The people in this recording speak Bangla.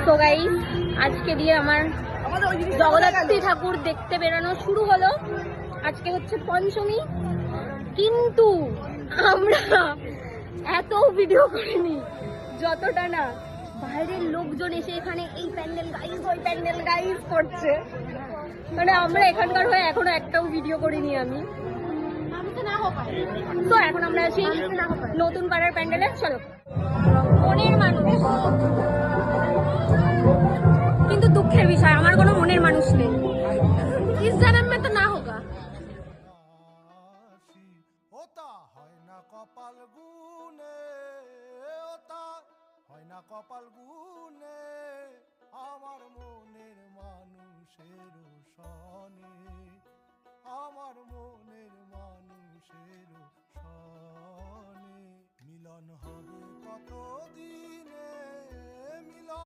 তো গাইস আজকে দিয়ে আমার জগদ্ধাত্রী ঠাকুর দেখতে বেরানো শুরু হলো। আজকে হচ্ছে পঞ্চমী, কিন্তু আমরা এত ভিডিও করিনি যতটা না বাইরের লোকজন এসে এখানে এই প্যান্ডেল গাইজ ওই প্যান্ডেল গাইজ করছে। মানে আমরা এখানকার হয়ে এখনো একটাও ভিডিও করিনি আমি। তো এখন আমরা আছি নতুন পাড়ার প্যান্ডেলে। চলো, মনের মানুষ, কিন্তু দুঃখের বিষয় আমার কোনো মনের মানুষ নেই। ইস জন্ম মে তো না হোগা। ওটা হয় না কপাল গুনে, ওটা হয় না কপাল গুনে।